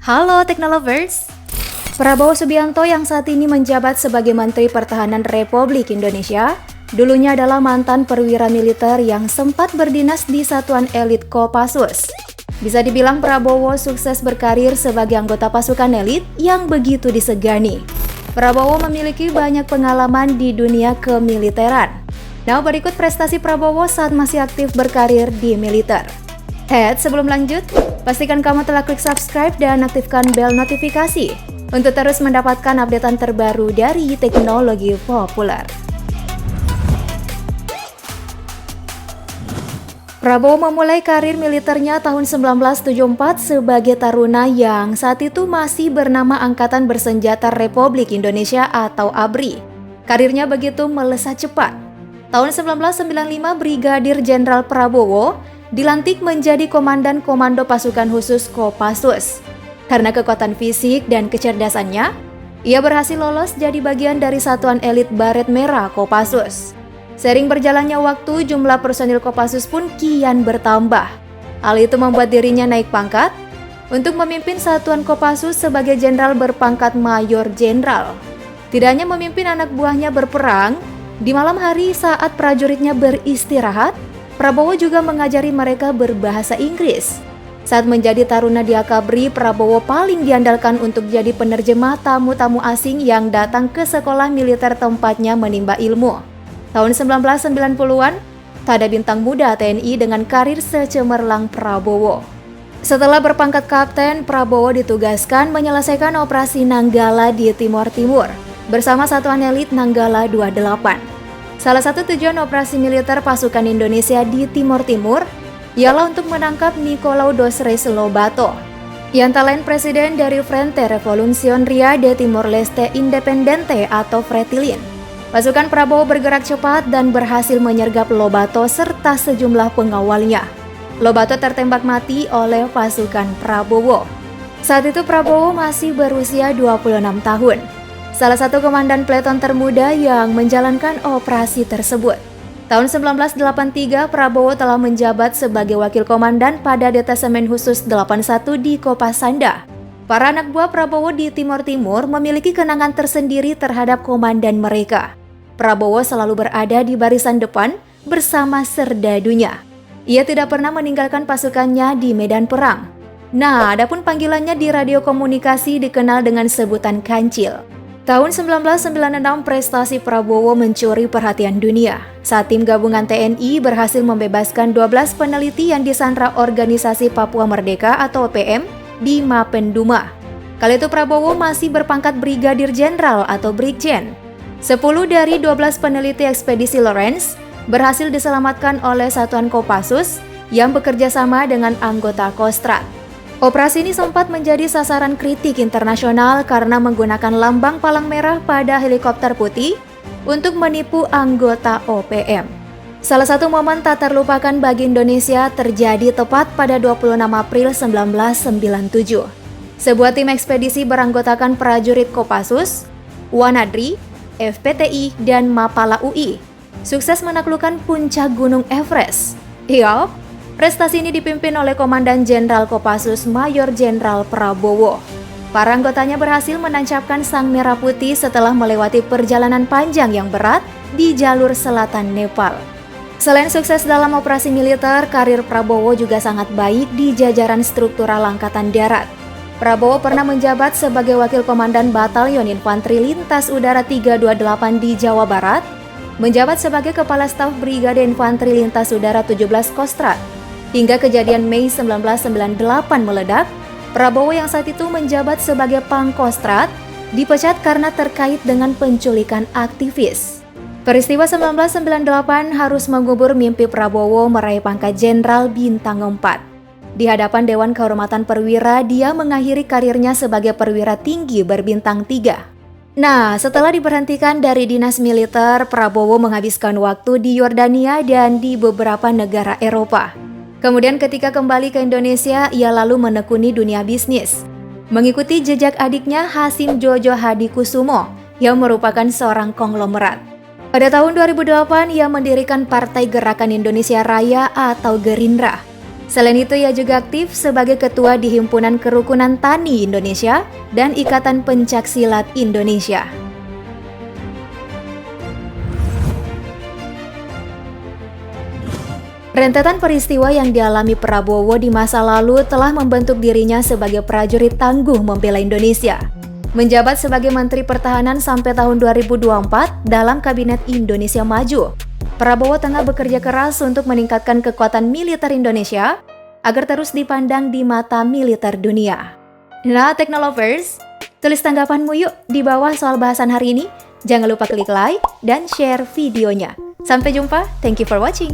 Halo Teknolovers! Prabowo Subianto yang saat ini menjabat sebagai Menteri Pertahanan Republik Indonesia, dulunya adalah mantan perwira militer yang sempat berdinas di satuan elit Kopassus. Bisa dibilang Prabowo sukses berkarir sebagai anggota pasukan elit yang begitu disegani. Prabowo memiliki banyak pengalaman di dunia kemiliteran. Nah, berikut prestasi Prabowo saat masih aktif berkarir di militer. Sebelum lanjut, pastikan kamu telah klik subscribe dan aktifkan bel notifikasi untuk terus mendapatkan updatean terbaru dari teknologi populer. Prabowo memulai karir militernya tahun 1974 sebagai taruna yang saat itu masih bernama Angkatan Bersenjata Republik Indonesia atau ABRI. Karirnya begitu melesat cepat. Tahun 1995, Brigadir Jenderal Prabowo dilantik menjadi Komandan Komando Pasukan Khusus Kopassus. Karena kekuatan fisik dan kecerdasannya, ia berhasil lolos jadi bagian dari Satuan Elit Baret Merah Kopassus. Sering berjalannya waktu, jumlah personil Kopassus pun kian bertambah. Hal itu membuat dirinya naik pangkat untuk memimpin Satuan Kopassus sebagai jenderal berpangkat Mayor Jenderal. Tidak hanya memimpin anak buahnya berperang, di malam hari saat prajuritnya beristirahat, Prabowo juga mengajari mereka berbahasa Inggris. Saat menjadi taruna di AKABRI, Prabowo paling diandalkan untuk jadi penerjemah tamu-tamu asing yang datang ke sekolah militer tempatnya menimba ilmu. Tahun 1990-an, tak ada bintang muda TNI dengan karir secemerlang Prabowo. Setelah berpangkat kapten, Prabowo ditugaskan menyelesaikan operasi Nanggala di Timor Timur bersama Satuan Elit Nanggala 28. Salah satu tujuan operasi militer pasukan Indonesia di Timor Timur ialah untuk menangkap Nicolau dos Reis Lobato, yang tak lain presiden dari Frente Revolucionaria de Timor-Leste Independente atau Fretilin. Pasukan Prabowo bergerak cepat dan berhasil menyergap Lobato serta sejumlah pengawalnya. Lobato tertembak mati oleh pasukan Prabowo. Saat itu Prabowo masih berusia 26 tahun. Salah satu komandan peleton termuda yang menjalankan operasi tersebut. Tahun 1983, Prabowo telah menjabat sebagai wakil komandan pada Detasemen Khusus 81 di Kopasanda. Para anak buah Prabowo di Timor Timur memiliki kenangan tersendiri terhadap komandan mereka. Prabowo selalu berada di barisan depan bersama serdadunya. Ia tidak pernah meninggalkan pasukannya di medan perang. Nah, adapun panggilannya di radio komunikasi dikenal dengan sebutan Kancil. Tahun 1996, prestasi Prabowo mencuri perhatian dunia saat tim gabungan TNI berhasil membebaskan 12 peneliti yang disandra Organisasi Papua Merdeka atau OPM di Mapenduma. Kala itu Prabowo masih berpangkat Brigadir Jenderal atau Brigjen. 10 dari 12 peneliti ekspedisi Lawrence berhasil diselamatkan oleh Satuan Kopassus yang bekerja sama dengan anggota Kostrad. Operasi ini sempat menjadi sasaran kritik internasional karena menggunakan lambang palang merah pada helikopter putih untuk menipu anggota OPM. Salah satu momen tak terlupakan bagi Indonesia terjadi tepat pada 26 April 1997. Sebuah tim ekspedisi beranggotakan prajurit Kopassus, Wanadri, FPTI, dan Mapala UI sukses menaklukkan puncak Gunung Everest. Prestasi ini dipimpin oleh Komandan Jenderal Kopassus Mayor Jenderal Prabowo. Para anggotanya berhasil menancapkan sang merah putih setelah melewati perjalanan panjang yang berat di jalur selatan Nepal. Selain sukses dalam operasi militer, karir Prabowo juga sangat baik di jajaran struktural Angkatan Darat. Prabowo pernah menjabat sebagai Wakil Komandan Batalion Infanteri Lintas Udara 328 di Jawa Barat, menjabat sebagai Kepala Staf Brigade Infanteri Lintas Udara 17 Kostrad. Hingga kejadian Mei 1998 meledak, Prabowo yang saat itu menjabat sebagai Pangkostrat dipecat karena terkait dengan penculikan aktivis. Peristiwa 1998 harus mengubur mimpi Prabowo meraih pangkat Jenderal Bintang 4. Di hadapan Dewan Kehormatan Perwira, dia mengakhiri karirnya sebagai perwira tinggi berbintang 3. Nah, setelah diberhentikan dari dinas militer, Prabowo menghabiskan waktu di Yordania dan di beberapa negara Eropa. Kemudian ketika kembali ke Indonesia, ia lalu menekuni dunia bisnis, mengikuti jejak adiknya Hasim Jojo Hadikusumo yang merupakan seorang konglomerat. Pada tahun 2008, ia mendirikan Partai Gerakan Indonesia Raya atau Gerindra. Selain itu, ia juga aktif sebagai ketua di Himpunan Kerukunan Tani Indonesia dan Ikatan Pencaksilat Indonesia. Rentetan peristiwa yang dialami Prabowo di masa lalu telah membentuk dirinya sebagai prajurit tangguh membela Indonesia. Menjabat sebagai Menteri Pertahanan sampai tahun 2024 dalam Kabinet Indonesia Maju, Prabowo tengah bekerja keras untuk meningkatkan kekuatan militer Indonesia agar terus dipandang di mata militer dunia. Nah, Teknolovers, tulis tanggapanmu yuk di bawah soal bahasan hari ini. Jangan lupa klik like dan share videonya. Sampai jumpa, thank you for watching.